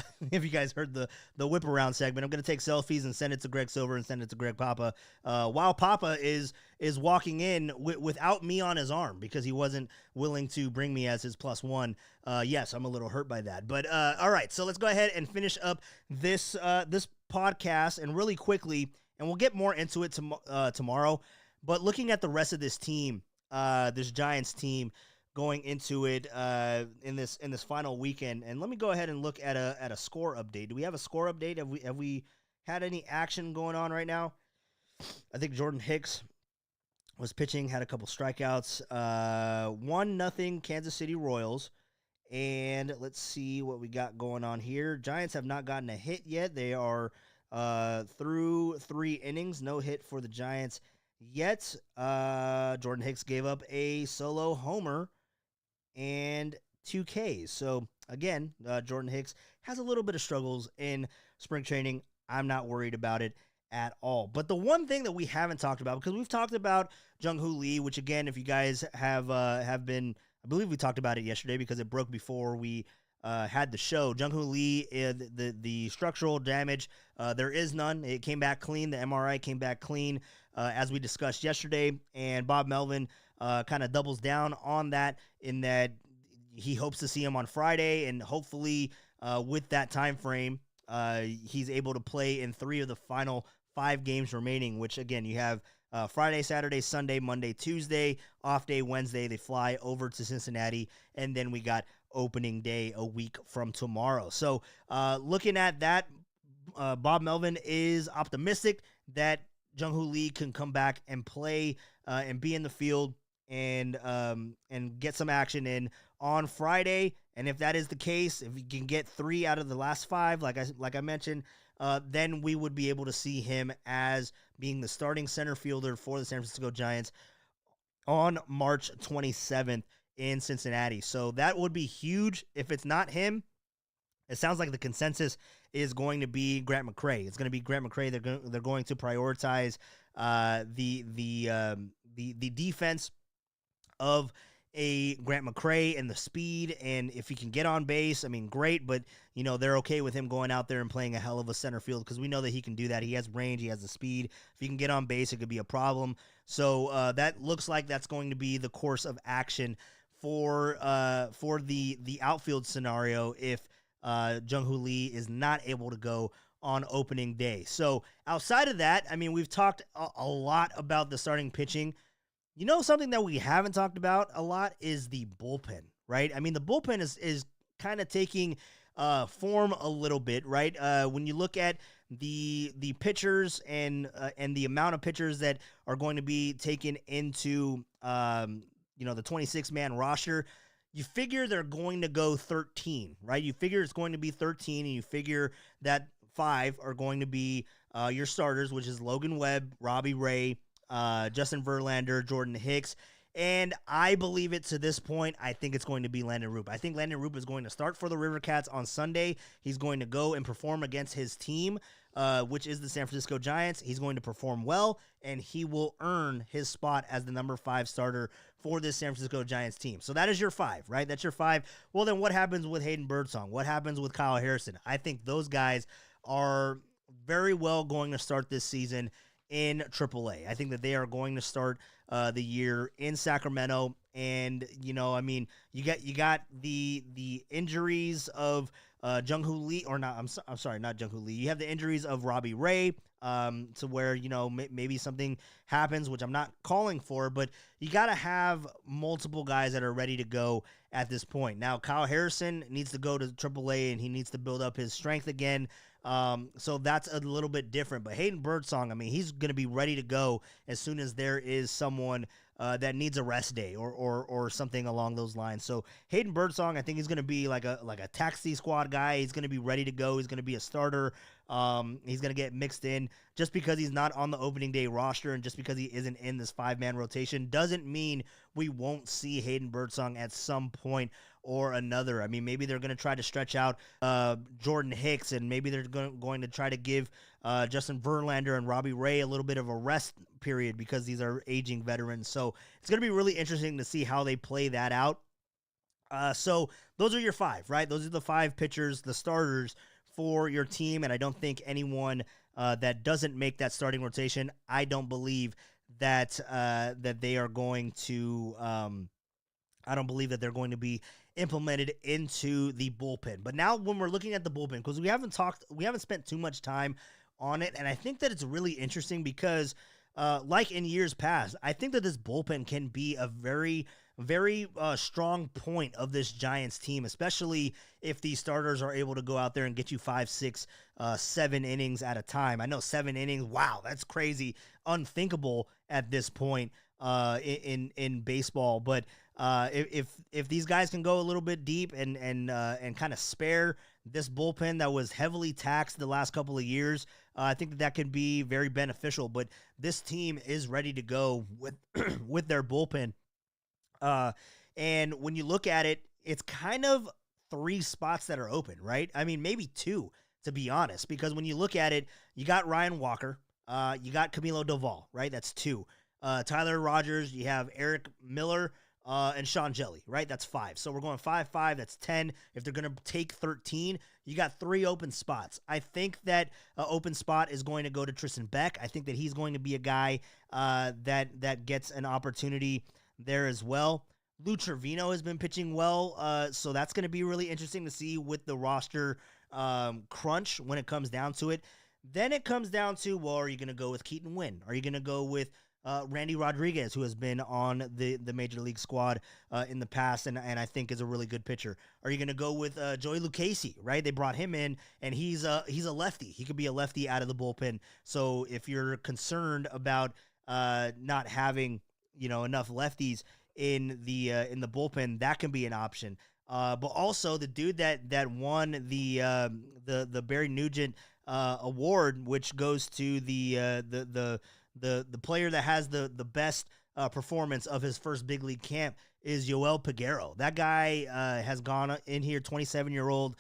the whip around segment, I'm gonna take selfies and send it to Greg Silver and send it to Greg Papa. While Papa is walking in without me on his arm because he wasn't willing to bring me as his +1. Yes, I'm a little hurt by that. But all right, so let's go ahead and finish up this podcast and really quickly, and we'll get more into it tomorrow. But looking at the rest of this team, this Giants team going into it in this final weekend, and let me go ahead and look at a score update. Do we have a score update? Have we had any action going on right now? I think Jordan Hicks was pitching, had a couple strikeouts. 1-0 Kansas City Royals. And let's see what we got going on here. Giants have not gotten a hit yet. They are through 3 innings, no hit for the Giants yet. Jordan Hicks gave up a solo homer and 2 Ks. So again, Jordan Hicks has a little bit of struggles in spring training. I'm not worried about it at all. But the one thing that we haven't talked about, because we've talked about Jung-Hoo Lee, which again, if you guys have been, I believe we talked about it yesterday because it broke before we had the show. Jung-Hoo Lee, the structural damage, there is none. It came back clean. The MRI came back clean, as we discussed yesterday. And Bob Melvin kind of doubles down on that in that he hopes to see him on Friday, and hopefully with that time frame, he's able to play in 3 of the final 5 games remaining, which again, you have Friday, Saturday, Sunday, Monday, Tuesday, off day Wednesday. They fly over to Cincinnati, and then we got opening day a week from tomorrow. So looking at that, Bob Melvin is optimistic that Jung-Hoo Lee can come back and play and be in the field and get some action in on Friday. And if that is the case, if he can get 3 out of the last 5, like I mentioned, then we would be able to see him as being the starting center fielder for the San Francisco Giants on March 27th in Cincinnati. So that would be huge. If it's not him, it sounds like the consensus is going to be Grant McCray. It's going to be Grant McCray. They're going to prioritize the defense of a Grant McCray and the speed, and if he can get on base, I mean, great, but, they're okay with him going out there and playing a hell of a center field because we know that he can do that. He has range, he has the speed. If he can get on base, it could be a problem. So that looks like that's going to be the course of action for the outfield scenario if Jung-Hoo Lee is not able to go on opening day. So outside of that, I mean, we've talked a lot about the starting pitching. Something that we haven't talked about a lot is the bullpen, right? I mean, the bullpen is kind of taking form a little bit, right? When you look at the pitchers and the amount of pitchers that are going to be taken into the 26-man roster, you figure they're going to go 13, right? You figure it's going to be 13, and you figure that 5 are going to be your starters, which is Logan Webb, Robbie Ray, Justin Verlander, Jordan Hicks, and I believe it to this point. I think it's going to be Landon Roop. I think Landon Roop is going to start for the River Cats on Sunday. He's going to go and perform against his team, which is the San Francisco Giants. He's going to perform well, and he will earn his spot as the number 5 starter for this San Francisco Giants team. So that is your 5, right? That's your 5. Well, then what happens with Hayden Birdsong? What happens with Kyle Harrison? I think those guys are very well going to start this season in AAA. I think that they are going to start the year in Sacramento, and you got the injuries of Jung-Hoo Lee, or not? I'm sorry, not Jung-Hoo Lee. You have the injuries of Robbie Ray, to where maybe something happens, which I'm not calling for, but you got to have multiple guys that are ready to go at this point. Now, Kyle Harrison needs to go to AAA, and he needs to build up his strength again. So that's a little bit different. But Hayden Birdsong, I mean, he's going to be ready to go as soon as there is someone that needs a rest day or something along those lines. So Hayden Birdsong, I think he's going to be like a taxi squad guy. He's going to be ready to go. He's going to be a starter. He's going to get mixed in. Just because he's not on the opening day roster and just because he isn't in this 5-man rotation doesn't mean we won't see Hayden Birdsong at some point or another. I mean, maybe they're going to try to stretch out Jordan Hicks, and maybe they're going to try to give Justin Verlander and Robbie Ray a little bit of a rest period because these are aging veterans. So it's going to be really interesting to see how they play that out. So those are your 5, right? Those are the 5 pitchers, the starters for your team, and I don't think anyone that doesn't make that starting rotation, I don't believe that that they are going to I don't believe that they're going to be implemented into the bullpen. But now when we're looking at the bullpen, because we haven't spent too much time on it, and I think that it's really interesting because like in years past, I think that this bullpen can be a very, very strong point of this Giants team, especially if these starters are able to go out there and get you 5, 6, 7 innings at a time. I know 7 innings, wow, that's crazy, unthinkable at this point in baseball. But if these guys can go a little bit deep and kind of spare this bullpen that was heavily taxed the last couple of years, I think that could be very beneficial. But this team is ready to go with with their bullpen. And when you look at it, it's kind of 3 spots that are open, right? I mean, maybe 2, to be honest, because when you look at it, you got Ryan Walker, you got Camilo Doval, right? That's 2. Tyler Rogers, you have Eric Miller, and Sean Jelly, right? That's 5. So we're going 5-5. That's 10. If they're going to take 13, you got 3 open spots. I think that open spot is going to go to Tristan Beck. I think that he's going to be a guy that gets an opportunity there as well. Lou Trevino has been pitching well, so that's going to be really interesting to see with the roster crunch when it comes down to it. Then it comes down to, well, are you going to go with Keaton Winn? Are you going to go with Randy Rodriguez, who has been on the Major League squad in the past and I think is a really good pitcher? Are you going to go with Joey Lucchesi, right? They brought him in, and he's a lefty. He could be a lefty out of the bullpen. So if you're concerned about not having enough lefties in the bullpen, that can be an option. But also the dude that won the Barry Nugent award, which goes to the player that has the best performance of his first big league camp is Yoel Peguero. That guy has gone in here, 27-year-old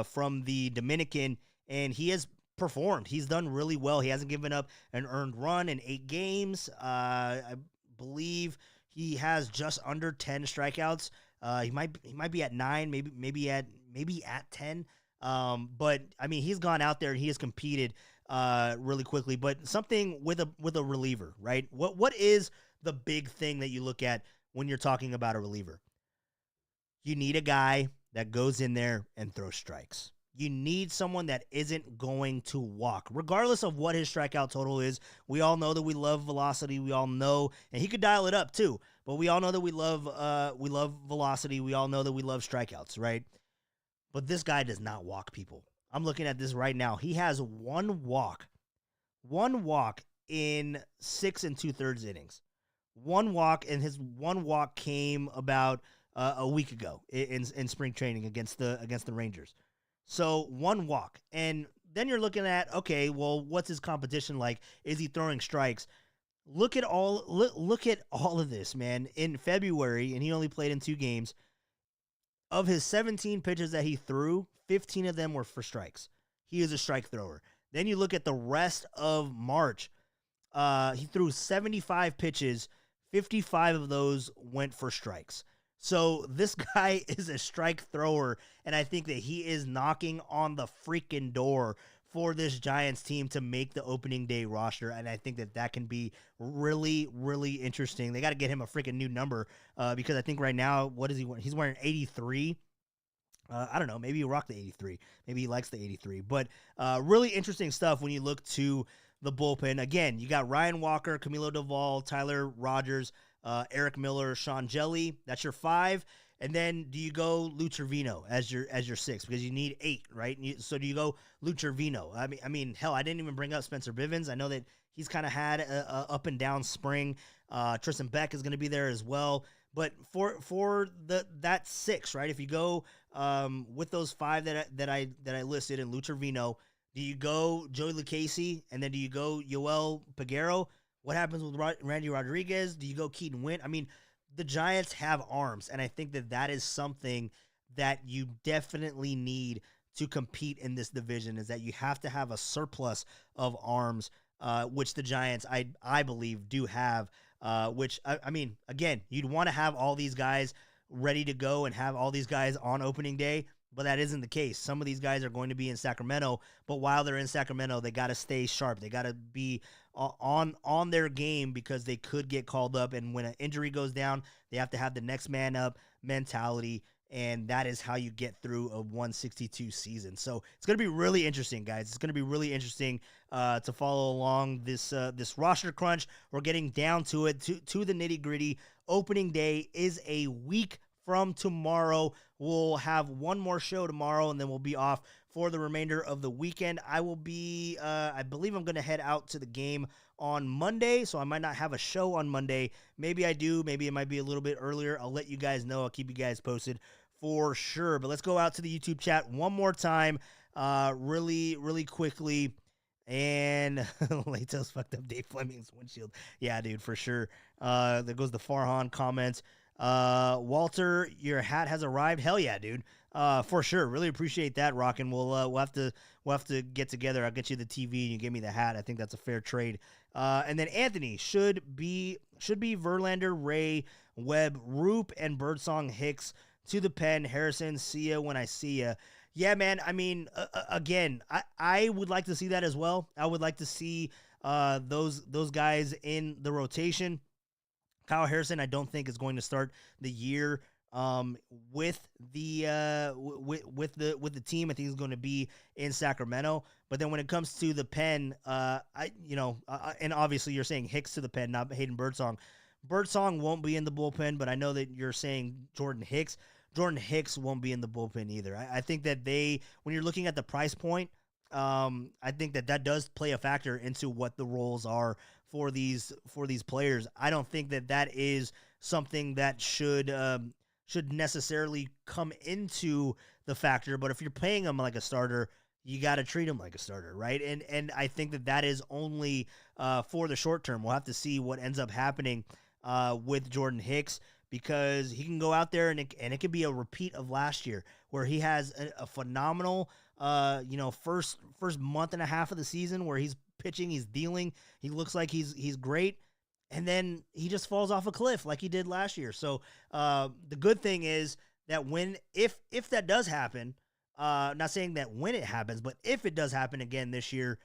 from the Dominican, and he has performed. He's done really well. He hasn't given up an earned run in 8 games. I believe he has just under 10 strikeouts. He might be at 9, maybe at 10. But I mean, he's gone out there and he has competed really quickly. But something with a reliever, right? What is the big thing that you look at when you're talking about a reliever? You need a guy that goes in there and throws strikes. You need someone that isn't going to walk, regardless of what his strikeout total is. We all know that we love velocity. We all know, and he could dial it up too. But we all know that we love velocity. We all know that we love strikeouts, right? But this guy does not walk people. I'm looking at this right now. He has one walk in 6 2/3 innings. One walk, and his one walk came about a week ago in spring training against the Rangers. So one walk, and then you're looking at, okay, well, what's his competition like? Is he throwing strikes? Look at all of this, man. In February, and he only played in 2 games. Of his 17 pitches that he threw, 15 of them were for strikes. He is a strike thrower. Then you look at the rest of March. He threw 75 pitches. 55 of those went for strikes. So this guy is a strike thrower, and I think that he is knocking on the freaking door for this Giants team to make the opening day roster, and I think that can be really, really interesting. They got to get him a freaking new number because I think right now, what is he wearing? He's wearing 83. I don't know. Maybe he rocked the 83. Maybe he likes the 83. But really interesting stuff when you look to the bullpen. Again, you got Ryan Walker, Camilo Doval, Tyler Rogers, Eric Miller, Sean Jelly. That's your 5. And then do you go Lou Trevino as your 6 because you need 8, right? So do you go Lou Trevino? I mean, hell, I didn't even bring up Spencer Bivens. I know that he's kind of had a up and down spring. Tristan Beck is going to be there as well. But for that 6, right? If you go with those 5 that I listed in Lou Trevino, do you go Joey Lucchesi and then do you go Yoel Peguero? What happens with Randy Rodriguez? Do you go Keaton Wint? I mean, the Giants have arms, and I think that is something that you definitely need to compete in this division, is that you have to have a surplus of arms, which the Giants, I believe, do have, which, I mean, again, you'd want to have all these guys ready to go and have all these guys on opening day, but that isn't the case. Some of these guys are going to be in Sacramento, but while they're in Sacramento, they got to stay sharp. They got to be on their game because they could get called up, and when an injury goes down, they have to have the next man up mentality, and that is how you get through a 162 season. So it's going to be really interesting, guys. It's going to be really interesting to follow along this roster crunch. We're getting down to it, to the nitty-gritty. Opening day is a week from tomorrow. We'll have one more show tomorrow, and then we'll be off for the remainder of the weekend. I will be, I believe I'm going to head out to the game on Monday, so I might not have a show on Monday. Maybe I do. Maybe it might be a little bit earlier. I'll let you guys know. I'll keep you guys posted for sure. But let's go out to the YouTube chat one more time, really, really quickly. And Latos fucked up Dave Fleming's windshield. Yeah, dude, for sure. There goes the Farhan comments. Walter, your hat has arrived. Hell yeah, dude. For sure. Really appreciate that, Rockin'. We'll have to get together. I'll get you the TV and you give me the hat. I think that's a fair trade. And then Anthony should be Verlander, Ray, Webb, Roop, and Birdsong Hicks to the pen. Harrison, see ya when I see ya. Yeah, man. I mean, again, I would like to see that as well. I would like to see those guys in the rotation. Kyle Harrison, I don't think is going to start the year with the team. I think he's going to be in Sacramento. But then when it comes to the pen, and obviously you're saying Hicks to the pen, not Hayden Birdsong. Birdsong won't be in the bullpen, but I know that you're saying Jordan Hicks. Jordan Hicks won't be in the bullpen either. I think that when you're looking at the price point, I think that does play a factor into what the roles are for these players. I don't think that is something that should necessarily come into the factor. But if you're paying them like a starter, you got to treat them like a starter, right? And I think that is only for the short term. We'll have to see what ends up happening with Jordan Hicks, because he can go out there and it could be a repeat of last year where he has a phenomenal, first month and a half of the season where he's pitching, he's dealing, he looks like he's great, and then he just falls off a cliff like he did last year. So the good thing is that if that does happen, not saying that when it happens, but if it does happen again this year,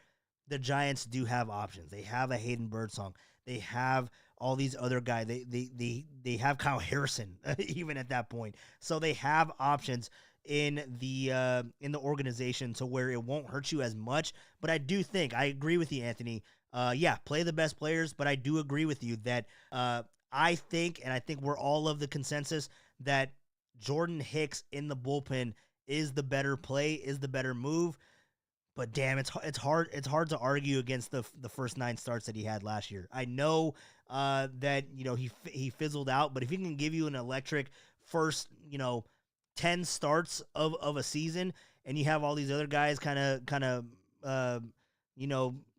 the Giants do have options. They have a Hayden Birdsong. They have all these other guys. They have Kyle Harrison even at that point. So they have options in the organization to where it won't hurt you as much. But I do think, I agree with you, Anthony. Play the best players, but I do agree with you that I think we're all of the consensus that Jordan Hicks in the bullpen is the better play, is the better move. But damn, it's hard to argue against the first 9 starts that he had last year. I know that he fizzled out, but if he can give you an electric first 10 starts of a season, and you have all these other guys kind of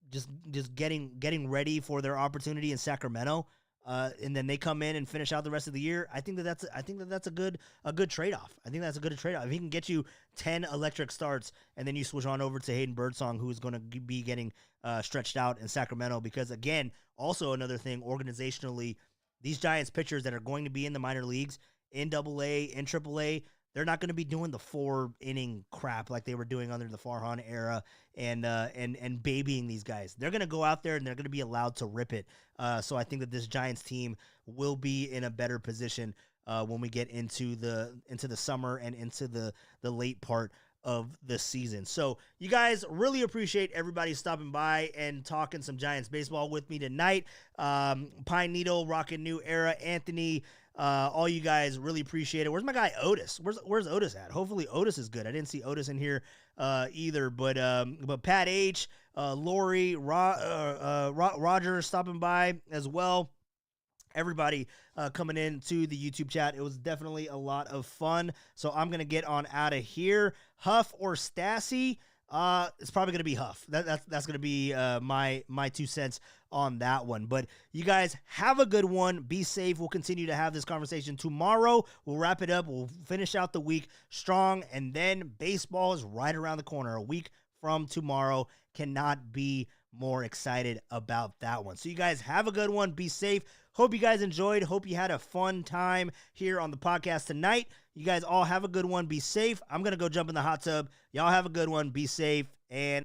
just getting ready for their opportunity in Sacramento, and then they come in and finish out the rest of the year, I think that's a good trade-off. I think that's a good trade-off. If he can get you 10 electric starts and then you switch on over to Hayden Birdsong, who is going to be getting stretched out in Sacramento, because again, also another thing organizationally, these Giants pitchers that are going to be in the minor leagues, in AA, in AAA, they're not going to be doing the 4-inning crap like they were doing under the Farhan era and babying these guys. They're going to go out there and they're going to be allowed to rip it. So I think that this Giants team will be in a better position when we get into the summer and into the late part of the season. So you guys, really appreciate everybody stopping by and talking some Giants baseball with me tonight. Pine Needle, Rockin' New Era, Anthony, all you guys, really appreciate it. Where's my guy Otis? Where's Otis at? Hopefully Otis is good. I didn't see Otis in here either, but Pat H, Lori, Roger stopping by as well. Everybody coming in to the YouTube chat. It was definitely a lot of fun. So I'm going to get on out of here. Huff or Stassi? It's probably going to be Huff. That's going to be my 2 cents on that one. But you guys have a good one. Be safe. We'll continue to have this conversation tomorrow. We'll wrap it up. We'll finish out the week strong. And then baseball is right around the corner. A week from tomorrow. Cannot be more excited about that one. So you guys have a good one. Be safe. Hope you guys enjoyed. Hope you had a fun time here on the podcast tonight. You guys all have a good one. Be safe. I'm going to go jump in the hot tub. Y'all have a good one. Be safe. And